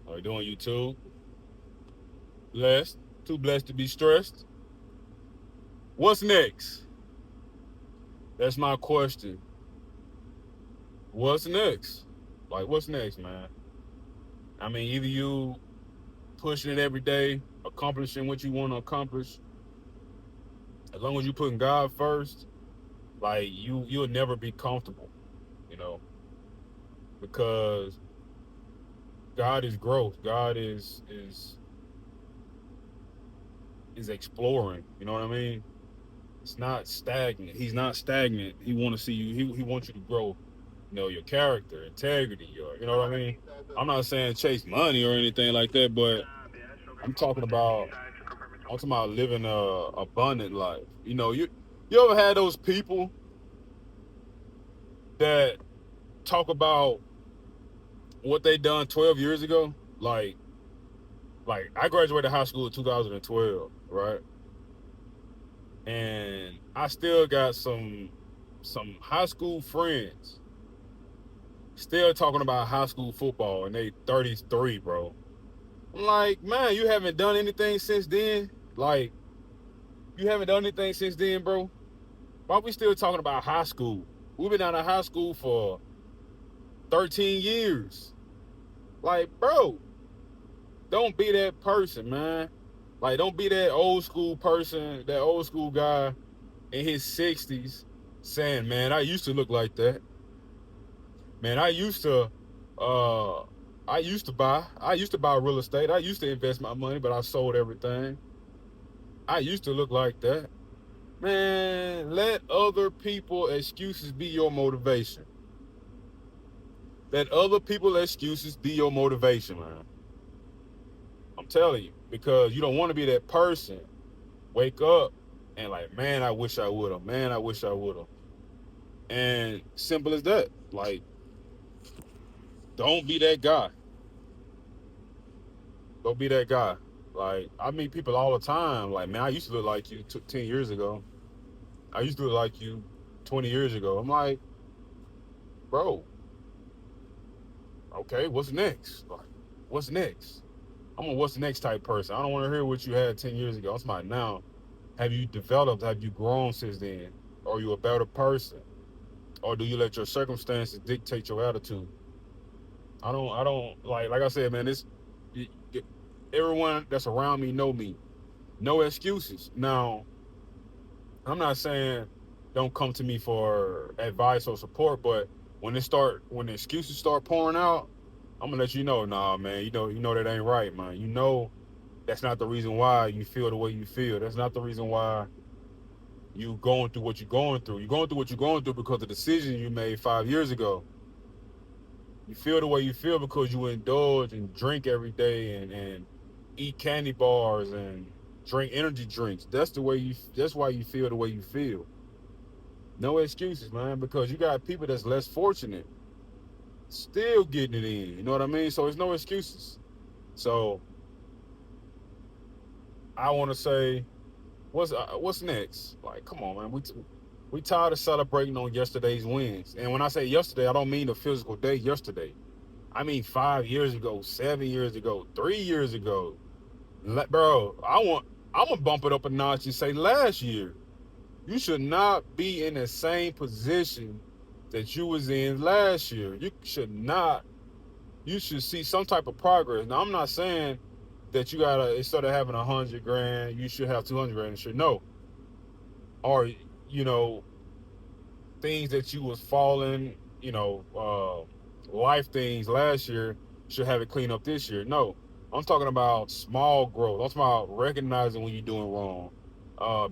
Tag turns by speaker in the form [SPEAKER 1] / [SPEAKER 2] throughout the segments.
[SPEAKER 1] How you doing, YouTube? Blessed. Too blessed to be stressed. What's next? That's my question. What's next? Like, what's next, man? I mean, either you pushing it every day, accomplishing what you want to accomplish, as long as you putting God first, like you'll never be comfortable, you know, because God is growth. God is exploring. You know what I mean? It's not stagnant. He's not stagnant. He want to see you. He wants you to grow. You know, your character, integrity. Your, you know what I mean? I'm not saying chase money or anything like that, but I'm talking about I'm talking about living a abundant life. You ever had those people that talk about what they done 12 years ago? Like I graduated high school in 2012, right? And I still got some high school friends still talking about high school football and they 33, bro. I'm like, man, you haven't done anything since then? Like, you haven't done anything since then, bro? Why are we still talking about high school? We've been out of high school for 13 years. Like, bro, don't be that person, man. Like, don't be that old school person, that old school guy in his 60s saying, man, I used to look like that. Man, uh I used to buy real estate. I used to invest my money, but I sold everything. I used to look like that. Man, let other people excuses be your motivation. Let other people excuses be your motivation, man. I'm telling you, because you don't want to be that person. Wake up and like, man, I wish I would have. Man, I wish I would have. And simple as that. Like, don't be that guy. Don't be that guy. Like, I meet people all the time. Like, man, I used to look like you 10 years ago. I used to look like you 20 years ago. I'm like, bro, okay, what's next? Like, what's next? I'm a what's next type person. I don't want to hear what you had 10 years ago. It's my now. Have you developed? Have you grown since then? Are you a better person? Or do you let your circumstances dictate your attitude? I don't like I said, man, y- y- everyone that's around me know me. No excuses. Now, I'm not saying don't come to me for advice or support, but when the excuses start pouring out, I'm gonna let you know, nah, man, you know that ain't right, man. You know that's not the reason why you feel the way you feel. That's not the reason why you going through what you're going through. You're going through what you're going through because of the decision you made 5 years ago. You feel the way you feel because you indulge and drink every day and eat candy bars and drink energy drinks. That's why you feel the way you feel. No excuses, man, because you got people that's less fortunate still getting it in. You know what I mean? So it's no excuses. So I want to say, what's next? Like, come on, man. We tired of celebrating on yesterday's wins. And when I say yesterday, I don't mean the physical day yesterday. I mean 5 years ago, 7 years ago, 3 years ago. Bro, I'm gonna bump it up a notch and say last year. You should not be in the same position that you was in last year. You should not. You should see some type of progress. Now, I'm not saying that you gotta instead of having 100 grand, you should have 200 grand. And shit, no, or you know things that you was falling, life things last year should have it clean up this year. No, I'm talking about small growth. I'm talking about recognizing when you're doing wrong,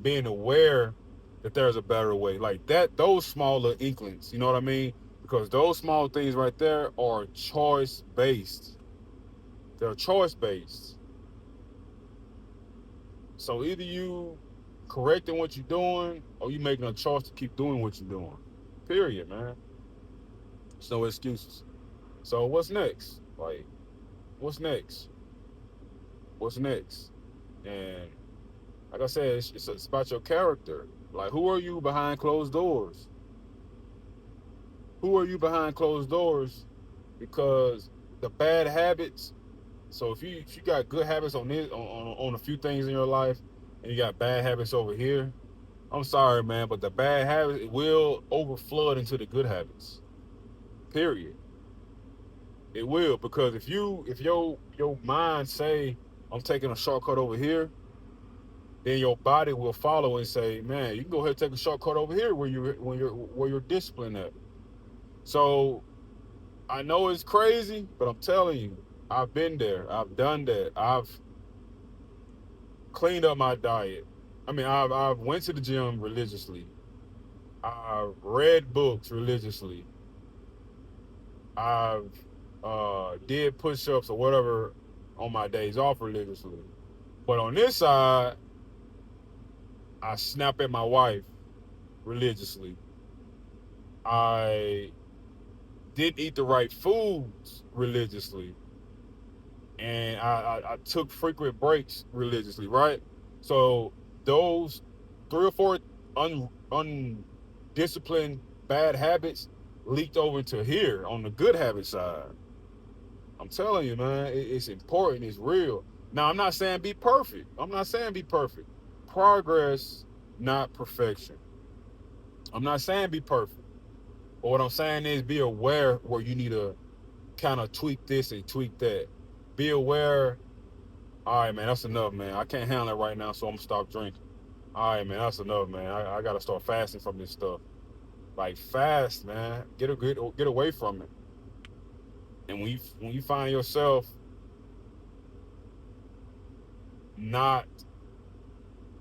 [SPEAKER 1] being aware that there's a better way. Like that, those smaller inklings. You know what I mean? Because those small things right there are choice based. They're choice based. So either you correcting what you're doing, or you making a choice to keep doing what you're doing. Period, man. There's no excuses. So what's next? Like, what's next? What's next? And like I said, it's about your character. Like, who are you behind closed doors? Who are you behind closed doors? Because the bad habits, So if you got good habits on this on a few things in your life, and you got bad habits over here, I'm sorry, man, but the bad habits will overflood into the good habits. Period. It will, because if your mind say I'm taking a shortcut over here, then your body will follow and say, man, you can go ahead and take a shortcut over here where you're disciplined at. So I know it's crazy, but I'm telling you, I've been there. I've done that. I've cleaned up my diet. I mean, I've went to the gym religiously. I've read books religiously. I've did push-ups or whatever on my days off religiously. But on this side, I snap at my wife religiously. I didn't eat the right foods religiously, and I took frequent breaks religiously. Right, so those 3 or 4 undisciplined bad habits leaked over to here on the good habit side. I'm telling you, man, it's important. It's real. Now, I'm not saying be perfect. I'm not saying be perfect. Progress, not perfection. I'm not saying be perfect. But what I'm saying is be aware where you need to kind of tweak this and tweak that. Be aware. All right, man, that's enough, man. I can't handle it right now, so I'm gonna stop drinking. All right, man, that's enough, man. I gotta start fasting from this stuff. Like fast, man. Get away from it. And when you find yourself not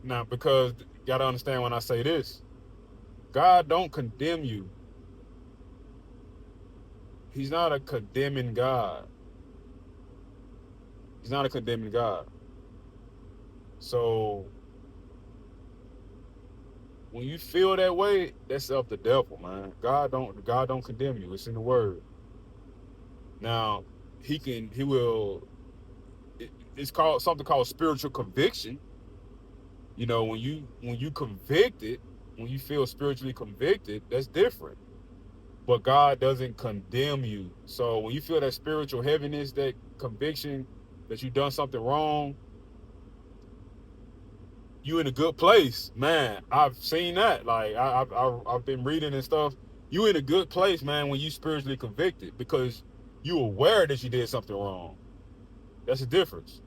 [SPEAKER 1] now, because you gotta understand when I say this, God don't condemn you. He's not a condemning God. He's not a condemning God. So when you feel that way, that's of the devil, man. God don't condemn you. It's in the word. Now, he will it's called something called spiritual conviction. You know, when you convicted, when you feel spiritually convicted, that's different. But God doesn't condemn you. So when you feel that spiritual heaviness, that conviction that you've done something wrong, you in a good place, man. I've seen that. Like I've been reading and stuff. You in a good place, man, when you spiritually convicted because you aware that you did something wrong. That's the difference.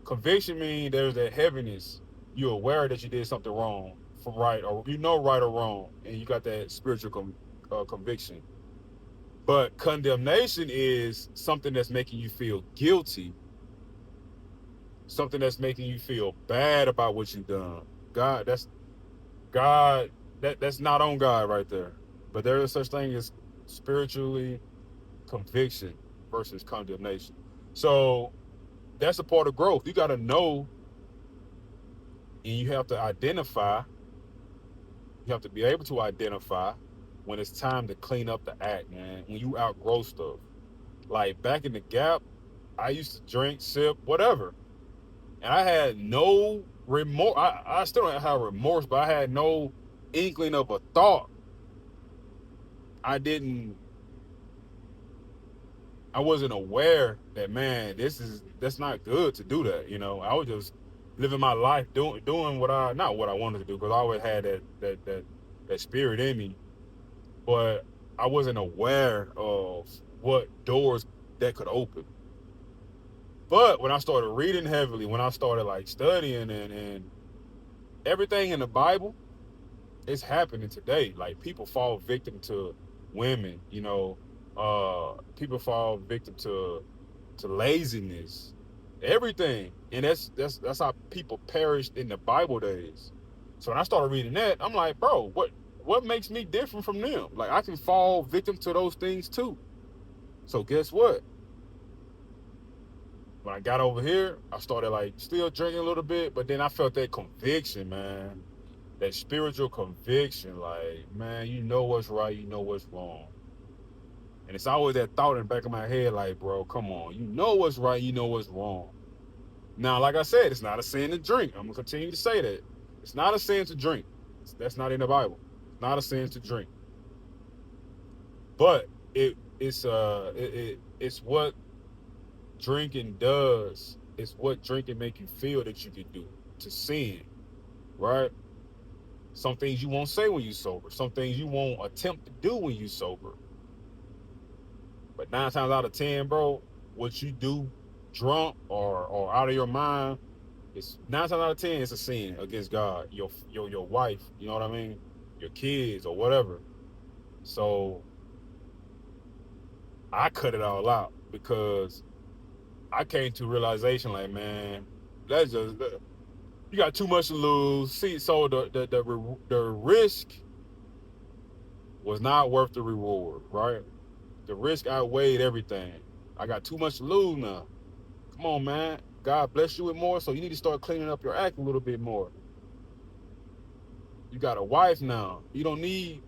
[SPEAKER 1] Conviction means there's that heaviness. You're aware that you did something wrong for right, or you know right or wrong, and you got that spiritual conviction. But condemnation is something that's making you feel guilty, something that's making you feel bad about what you've done. That's God. That's not on God right there. But there is such thing as spiritually conviction versus condemnation. So that's a part of growth. You got to know, and you have to identify. You have to be able to identify when it's time to clean up the act, man. When you outgrow stuff. Like back in the gap, I used to drink, sip, whatever. And I had no remorse. I still don't have remorse, but I had no inkling of a thought. I didn't, I wasn't aware that, man, that's not good to do that. You know, I was just living my life doing not what I wanted to do, because I always had that spirit in me, but I wasn't aware of what doors that could open. But when I started reading heavily, when I started like studying and everything in the Bible, it's happening today. Like people fall victim to women, you know, people fall victim to laziness, everything. And that's how people perished in the Bible days. So when I started reading that, I'm like, bro, what makes me different from them? Like I can fall victim to those things too. So guess what? When I got over here, I started like still drinking a little bit, but then I felt that conviction, man. That spiritual conviction, like, man, you know what's right, you know what's wrong. And it's always that thought in the back of my head, like, bro, come on, you know what's right, you know what's wrong. Now, like I said, it's not a sin to drink. I'm gonna continue to say that. It's not a sin to drink. That's not in the Bible. It's not a sin to drink. But it's what drinking does is what drinking make you feel that you can do to sin, right? Some things you won't say when you sober. Some things you won't attempt to do when you sober. But 9 times out of 10, bro, what you do drunk or out of your mind, it's 9 times out of 10, it's a sin against God, your wife, you know what I mean? Your kids or whatever. So I cut it all out because I came to realization like, man, that's just you got too much to lose. See, so the risk was not worth the reward, right? The risk outweighed everything. I got too much to lose now. Come on, man. God bless you with more, so you need to start cleaning up your act a little bit more. You got a wife now. You don't need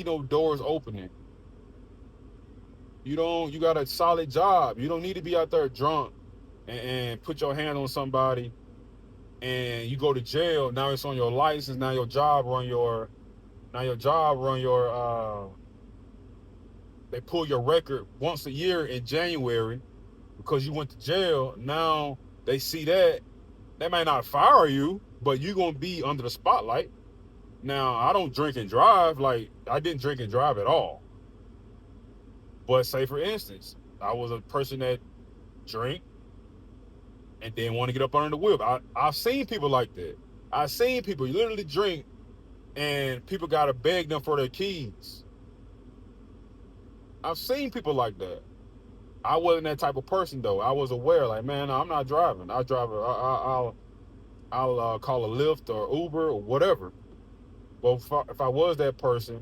[SPEAKER 1] no doors opening. You got a solid job. You don't need to be out there drunk and put your hand on somebody and you go to jail. Now it's on your license. Now your job run your they pull your record once a year in January because you went to jail. Now they see that. They might not fire you, but you're gonna be under the spotlight. Now, I don't drink and drive. Like, I didn't drink and drive at all. But say, for instance, I was a person that drank and didn't want to get up under the wheel. I've seen people like that. I've seen people literally drink and people got to beg them for their keys. I've seen people like that. I wasn't that type of person, though. I was aware, like, man, no, I'm not driving. I'll call a Lyft or Uber or whatever. But if I was that person,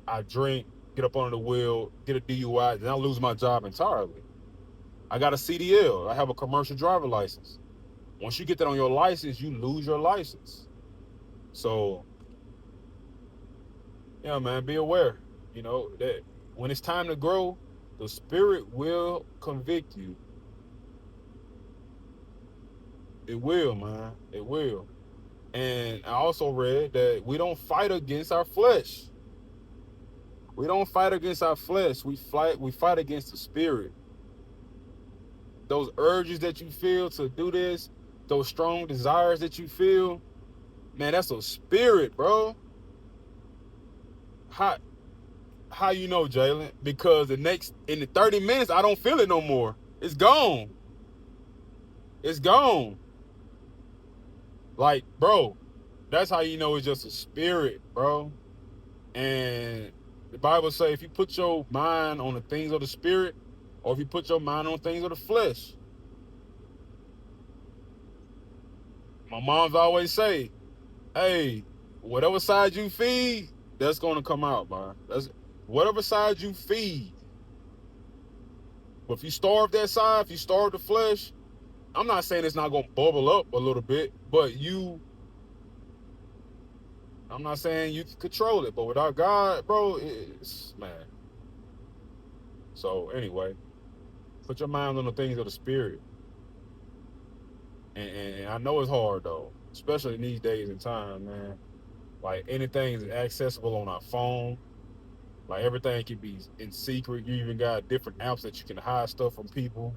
[SPEAKER 1] I drink, get up under the wheel, get a DUI, then I lose my job entirely. I got a CDL. I have a commercial driver license. Once you get that on your license, you lose your license. So, yeah, man, be aware. You know, that when it's time to grow, the spirit will convict you. It will, man. It will. And I also read that we don't fight against our flesh. We don't fight against our flesh. We fight against the spirit. Those urges that you feel to do this, those strong desires that you feel, man, that's a spirit, bro. How how you know, Jalen? Because in the 30 minutes, I don't feel it no more. It's gone. It's gone. Like, bro, that's how you know it's just a spirit, bro. And the Bible say if you put your mind on the things of the spirit, or if you put your mind on things of the flesh. My mom's always say, hey, whatever side you feed, that's gonna come out, man. That's whatever side you feed. But if you starve that side, if you starve the flesh, I'm not saying it's not gonna bubble up a little bit, but I'm not saying you can control it. But without God, bro, it's man. So anyway, put your mind on the things of the spirit. And I know it's hard though, especially in these days and time, man. Like anything is accessible on our phone. Like everything can be in secret. You even got different apps that you can hide stuff from people.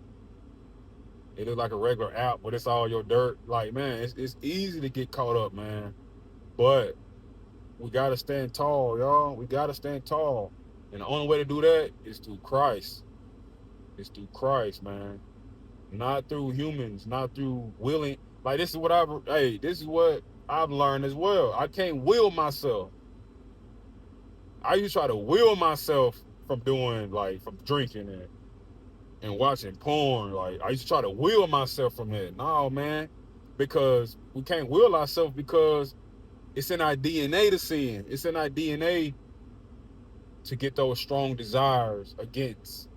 [SPEAKER 1] It look like a regular app, but it's all your dirt. Like, man, it's easy to get caught up, man. But we gotta stand tall, y'all. We gotta stand tall. And the only way to do that is through Christ. It's through Christ, man. Not through humans, not through willing. Like this is what I've learned as well. I can't will myself. I used to try to will myself from from drinking and watching porn. Like I used to try to will myself from that. No, man, because we can't will ourselves because it's in our DNA to sin. It's in our DNA to get those strong desires against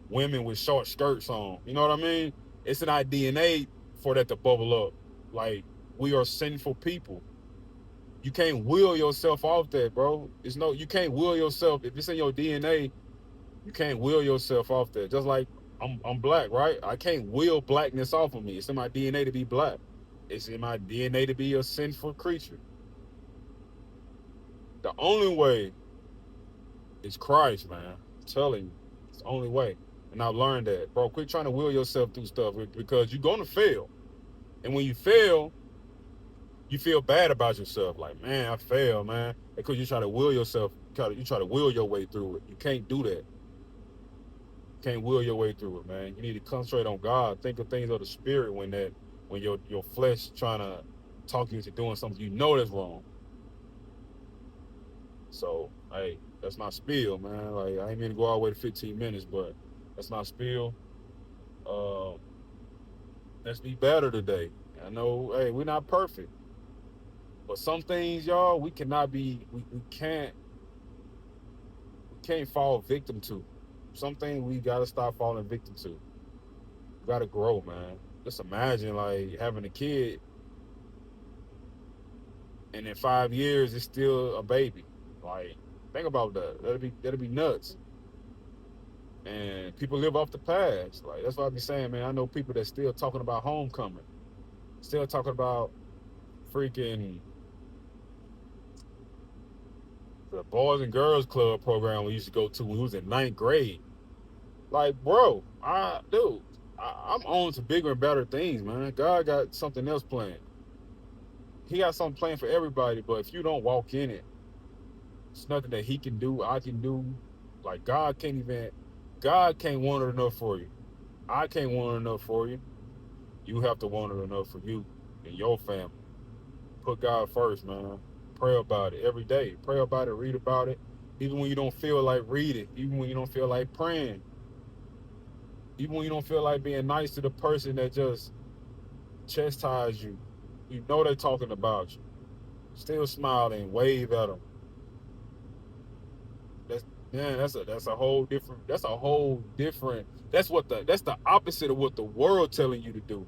[SPEAKER 1] women with short skirts on. You know what I mean? It's in our DNA for that to bubble up. Like we are sinful people. You can't will yourself off that, bro. You can't will yourself if it's in your DNA. You can't will yourself off that. Just like I'm black, right? I can't will blackness off of me. It's in my DNA to be black. It's in my DNA to be a sinful creature. The only way is Christ, man. I'm telling you, it's the only way. And I've learned that, bro. Quit trying to will yourself through stuff because you're gonna fail. And when you fail, you feel bad about yourself. Like, man, I failed, man. Because you try to will yourself, you try to will your way through it. You can't do that. You can't will your way through it, man. You need to concentrate on God. Think of things of the spirit when your flesh trying to talk you into doing something you know that's wrong. So, hey, that's my spiel, man. Like, I ain't mean to go all the way to 15 minutes, but that's my spiel. Uh, let's be better today. I know, hey, we're not perfect, but some things, y'all, we cannot be, we can't fall victim to. Some things we gotta stop falling victim to. We gotta grow, man. Just imagine like having a kid, and in 5 years it's still a baby. Like, think about that. That'd be nuts. And people live off the past. Like, that's what I be saying, man. I know people that still talking about homecoming, still talking about freaking the Boys and Girls Club program we used to go to when we was in ninth grade. Like, bro, I'm on to bigger and better things, man. God got something else planned. He got something planned for everybody, but if you don't walk in it, it's nothing that he can do, I can do. Like, God can't want it enough for you. I can't want it enough for you. You have to want it enough for you and your family. Put God first, man. Pray about it every day. Pray about it, read about it. Even when you don't feel like reading, even when you don't feel like praying, even when you don't feel like being nice to the person that just chastise you. You know they're talking about you. Still smile and wave at them. That's Man, that's a whole different. That's the opposite of what the world telling you to do.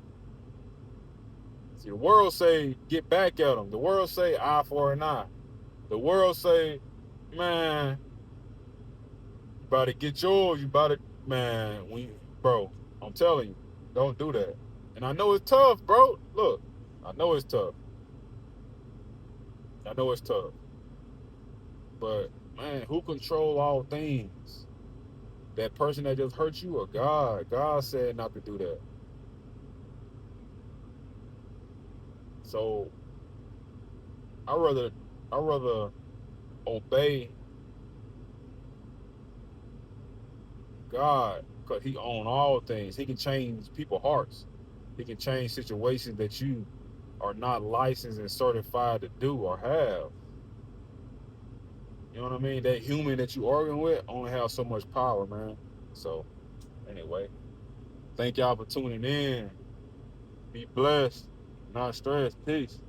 [SPEAKER 1] See, the world say get back at them. The world say eye for an eye. The world say, man, you about to get yours. You about to, man. Bro, I'm telling you, don't do that. And I know it's tough, bro. Look, I know it's tough. I know it's tough. But man, who control all things? That person that just hurt you or God? God said not to do that. So I rather I rather obey God because He owns all things. He can change people's hearts. He can change situations that you are not licensed and certified to do or have. You know what I mean? That human that you arguing with only has so much power, man. So anyway, thank y'all for tuning in. Be blessed, not stressed. Peace.